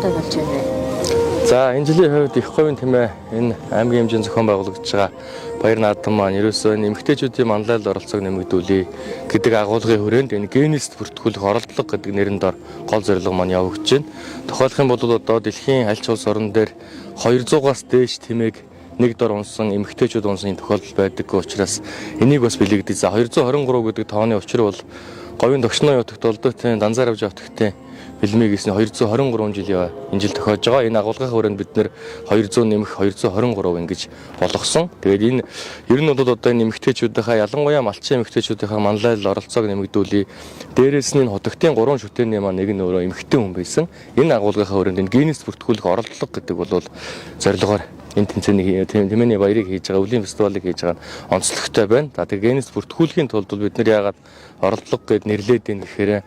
болж байна вэ? За энэ жилийн хувьд их говийн тэмээ энэ аймгийн хэмжээний зохион байгуулагдж байгаа Баяр наадам маань ерөөсөө эмэгтэйчүүдийн манлайлал оролцоог нэмэгдүүлэе гэдэг агуулгын хүрээнд энэ генест бүртгүүлэх оролдлого гэдэг нэрийн дор гол зорилго маань явагдаж байна. Тохиолдох юм бол одоо дэлхийн аль ч улс орн дээр 200-аас дээш тэмээг нэг дор унсан эмэгтэйчүүд унсан тохиолдол байдаг учраас энийг бас бэлэгдэж. За 223 гэдэг тооны учир бол говийн догшноо явагдахт олдоотын данзаар авч явагдахтай бэлмээ гэсэн 223 жилийн энэ жил тохиож байгаа. Энэ агуулгын хүрээнд бид нэр 200 нэмэх 223 ингэж болгосон. Тэгээд энэ ер нь бол одоо энэ эмэгтэйчүүдийнхаа ялангуяа малчин эмэгтэйчүүдийнхаа манлайлал оролцоог нэмэгдүүлээ. Дээрээс нь хотогтын 3 шүтээний маань нэг нь өөрөө эмэгтэй хүн байсан. Энэ агуулгын хүрээнд энэ генест бүртгүүлэх оролдлого гэдэг бол зорилгоор энэ тэмцээний тэмээний баярыг хийж байгаа, өвлийн фестивалыг хийж байгаа онцлогтой байна. За тэгээд генест бүртгүүлэхийн тулд бид нар яагаад оролдлого гэд нэрлээд байна гэхээр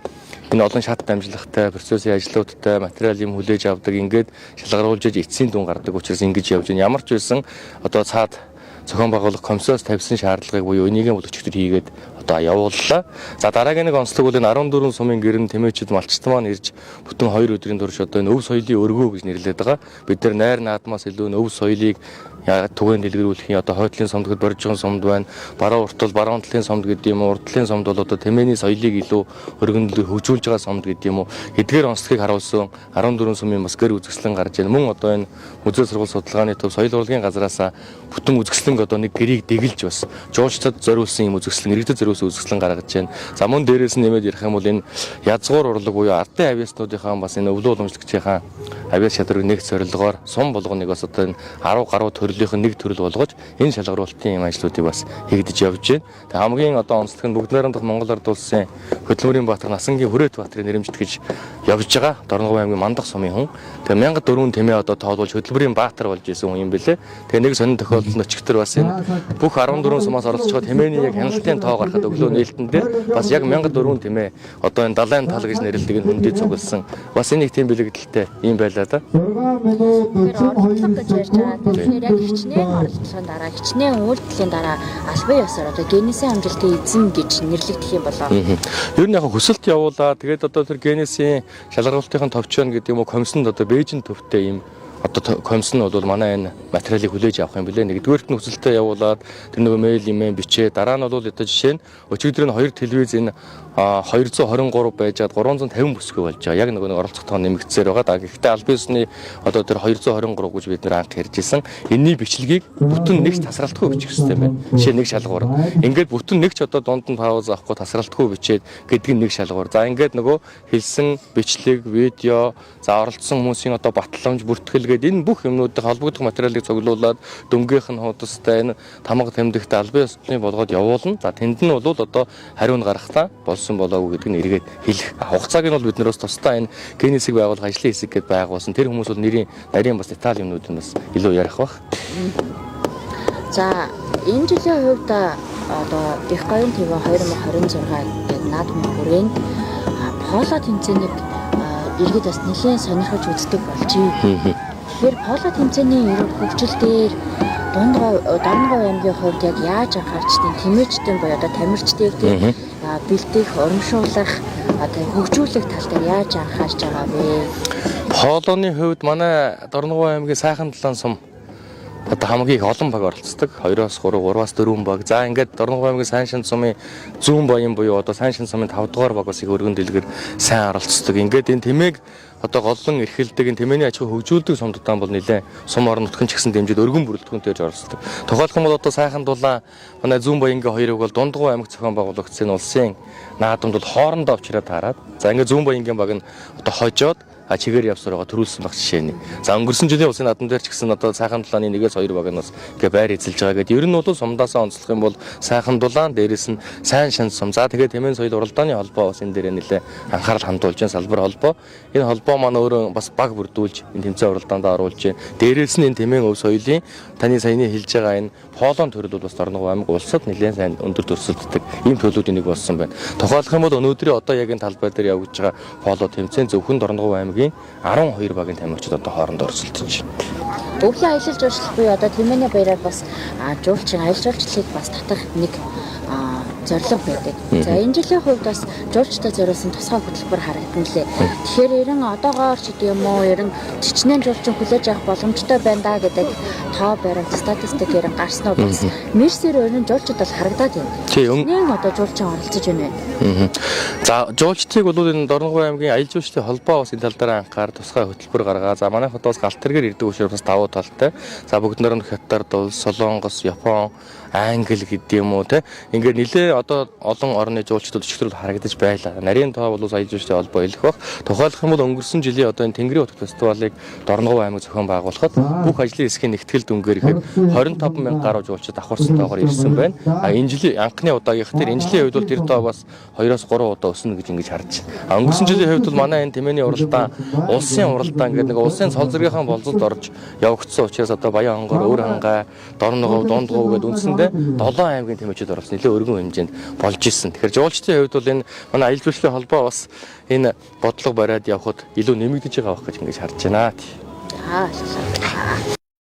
энэ олон шат дамжлагтай, процессын ажлуудтай, материал юм хүлээж авдаг, ингээд шалгаруулж эцсийн дүн гардаг учраас ингэж явж байна. Ямар ч байсан одоо цаад зохион байгуулах комиссоос тавьсан шаардлагыг буюу энийгээ бүлэгчдүүд хийгээд одоо явууллаа. За дараагийн нэг онцлог бол энэ 14 сумын гэрэн тэмээчд малчт маань ирж бүтэн 2 өдрийн турш одоо энэ өв соёлын өргөө гэж нэрлэдэг байгаа. Бид нар найр наадмаас илүү өв соёлыг түгээн дэлгэрүүлэх одоо хойтлын сомдгод боржгон сомд байна. Бараа уртал, бараа унтлын сомд гэдэг юм уу, урдлын сомд бол одоо тэмээний соёлыг илүү өргөнлөөр хөгжүүлж байгаа сомд гэдэг юм уу. Эдгээр онцлогийг харуулсан 14 сумын бас гэр үзэсгэлэн гарч байна. Мөн одоо энэ музей сургууль судалгааны төв соёл урлагийн газраас бүтэн үзэсгэлэн одоо нэг гэрийг дэглэж бас жуулчдад зориулсан юм үзэсгэлэн, иргэдэд зориулсан үзэсгэлэн гаргаж байна. За мөн дээрээс нь нэмээд ярих юм бол энэ язгуур урлаг буюу ардын авиаснуудынхаа бас энэ өвлөө уламжлагчийн авиас чадварыг нэг зорилгоор сум болгоныг бас одоо энэ 10 гаруй төрлийнх нь нэг төрөл болгож энэ шалгаруулалтын юм ажлуудыг бас хийгдэж явж байна. Тэгээ хамгийн одоо онцлог нь бүгд найрамдах Монгол Ард улсын Хөдөлмөрийн Баатар Насангийн Хүрээт Баатарын нэрэмжит гэж явж байгаа. Дорногов аймгийн Мандах сумын хүн. Тэгээ 1004 тэмээ одоо тоолуулж Хөдөлмөрийн Баатар болж исэн хүн юм бэлээ. Тэгээ нэг сонин тохиолдол өчигдөр бас энэ бүх 14 сумаас оролцож байгаа тэмээний яг хяналтын тоо гарахад өглөө нээлтэн дээр бас яг 1004 тэмээ одоо энэ далайн тал гэж нэрлэдэг энэ хүндий цугласан. Бас энийг тийм бэлэгдэлтэй юм байлаа да. Оролдлого гэж ярьж байгаа. Тэгэхээр яг хичнээн оролдлогын дараа, хичнээн үйлдэлийн дараа албан ёсоор одоо генесийн амжилтын эзэн гэж нэрлэгдэх юм болоо. Ер нь яг хүсэлт явуулаа. Тэгээд одоо тэр генесийн шалгаруулалтын товчон гэдэг юм уу комиссонд одоо Бээжин төвтэй юм одоо комиссон бол манай энэ материалыг хүлээж авах юм билээ. Нэгдүгээрт нь хүсэлтээ явуулаад тэр нөгөө мэйл имэйл бичээ. Дараа нь бол одоо жишээ нь өчигдөр нь 2 телевиз энэ 223 байжгаад 350 бүсгүй болж байгаа. Яг нөгөө оролцох тоо нэмэгдсээр байгаа. Гэхдээ аль биесны одоо тэр 223 гэж бид нэр анх ярьж исэн. Энэний бичлэгийг бүтэн нэгч тасралтгүй бичих хэрэгтэй байна. Жишээ нэг шалгуур. Ингээд бүтэн нэгч одоо дунд нь пауз авахгүй тасралтгүй бичээд гэдэг нь нэг шалгуур. За ингээд нөгөө хэлсэн бичлэг, видео, за оролцсон хүмүүсийн одоо батламж, бүртгэл гэдэг энэ бүх юмнуудыг холбогдох материалыг цуглуулад дөнгөөх нь хуудастай энэ тамга тэмдэгтээ албан ёсны болгоод явуулна. За тэнд нь бол одоо хариу нь гарахтаа болсон болоогүй гэдэг нь эргээд хэлэх. Хугацааг нь бол бид нөөс тусдаа энэ генесийг байгуулах ажлын хэсэг гэдээ байгуулсан. Тэр хүмүүс бол нарийн бас деталь юмнууд нь бас илүү ярих бах. За энэ жилийн хувьд одоо их говийн тэмээ 2026 гэдэг наадмын хүрээнд поло тэмцээнийг иргэд бас нэлээд сонирхож үздэг болжээ. Тэгэхээр поло тэмцээний хөгжил дээр Дорногов аймгийн хувьд яг яаж анхаарчдیں۔ Тэмээчдэн буюу одоо тамирчдыг бэлдэх, урамшуулах, одоо хөгжүүлэх тал дээр яаж анхаарч байгаа вэ? Полоны хувьд манай Дорногов аймгийн сайхан талаан сум одоо хамгийн их олон баг оролцдог. 2-3, 3-4 баг. За ингээд Дорногов аймгийн сайн шин сумын зүүн баян буюу одоо сайн шин сумын 5 дугаар баг бас их өргөн дэлгэр сайн оролцдог. Ингээд энэ тэмээг одоо голлон эрхэлдэг энэ тэмээний аж ахуй хөгжүүлдэг сумдуудаа бол нэлээ сум орон нутгийн ч гэсэн дэмжиж өргөн бүрэлдэхүүнтэй оролцдог. Тохиолдох юм бол одоо сайхан дулаан манай зүүн баянгийн хоёрыг бол Дундгов аймаг зохион байгуулагчдын улсын наадамд бол хоорондоо авчираад таарад. За ингээд зүүн баянгийн баг нь одоо хожоод чигээр явсаар байгаа төрүүлсэн баг жишээний. За өнгөрсөн жилийн улсын наадам дээр ч гэсэн одоо сайхан дулааны 1-2 баг нь бас ингээ байр эзэлж байгаа гэдэг. Ер нь бол сумдаасаа онцлох юм бол сайхан дулаан дээрээс нь сайн шин сум. За тэгээд тэмээн соёл уралдааны холбоо бас энэ дээр нэлээ анхаарал хандуулж байна. Салбар холбоо. Энэ холбоо маань өөрөө бас баг бүрдүүлж энэ тэмцээн уралдаанд оруулж байна. Дээрээс нь энэ тэмээн өв соёлын таны саяны хэлж байгаа энэ полон төрөл бол бас Дорногов аймаг улсад нэлээд сайн өндөр төрөлтөд ийм төлөвүүдийн нэг болсон байна. Тохиолдох юм бол өнөөдрийн одоо яг энэ талбай дээр явагдаж байгаа поло тэмцээн зөвхөн Дорногов аймгийн 12 багийн тамирчид одоо хоорондоо оролцож байна. Өвлийн аялал жуулчлал буюу одоо тэмээний баяраар бас жуулчин аялал жуулчлалыг бас татах нэг зорилго байдаг. За энэ жилийн хувьд бас жуулчдад зориулсан тусгай хөтөлбөр харагдана лээ. Тэгэхээр ерэн одоогоор ч гэдэг юм уу ерэн чичнээн жуулчин хүлээж авах боломжтой байна да гэдэг тоо баримт статистик ерэн гарснууд бас мерсээр ерэн жуулчдад бол харагдаад байна. Нэн одоо жуулчин оролцож байна. За жуулчдыг бол энэ Дорногов аймгийн аялал жуулчдын холбоо бас энэ тал дээр анхаар тусгай хөтөлбөр гаргаа. За манайх одоо бас галт тэргээр ирдэг учраас бас давуу талтай. За бүгд нөрөн Хятад, Солонгос, Япон, Англи гэдэг юм уу те. Ингээд нэлээ одоо олон орны жуулчдууд өчигдөр харагдаж байлаа. Нарийн тоо бол аялал жуулчдын холбоо илэх бах. Тухайлх юм бол өнгөрсөн жилийн одоо энэ Тэнгэрийн утга фестивалыг Дорногов аймаг зохион байгуулахад бүх ажлын хэсгийн нэгтгэл дүнгээр ихэд 25,000 гаруй жуулчид давхарсантайгаар ирсэн байна. Энэ жилийн анхны удаагийнх дээр энэ жилийн хувьд бол тэр тоо бас 2-3 удаа өснө гэж ингэж харж байна. Өнгөрсөн жилийн хувьд бол манай энэ тэмээний уралдаан улсын уралдаан гэдэг нэг улсын цол зэргийн болцолд орж явагдсан учраас одоо Баян-Хонгор, Өвөрхангай, Дорногов, Дундгов гэдэг үндсэндээ 7 аймгийн тэмээчид оролцсон нэлээ өргөн хэмжээнд болж исэн. Тэгэхээр жуулчдын хувьд бол энэ манай аялал жуулчлалын холбоо бас энэ бодлого бариад явхад илүү нэмэгдэж байгаа байх гэж ингэж харж байна. За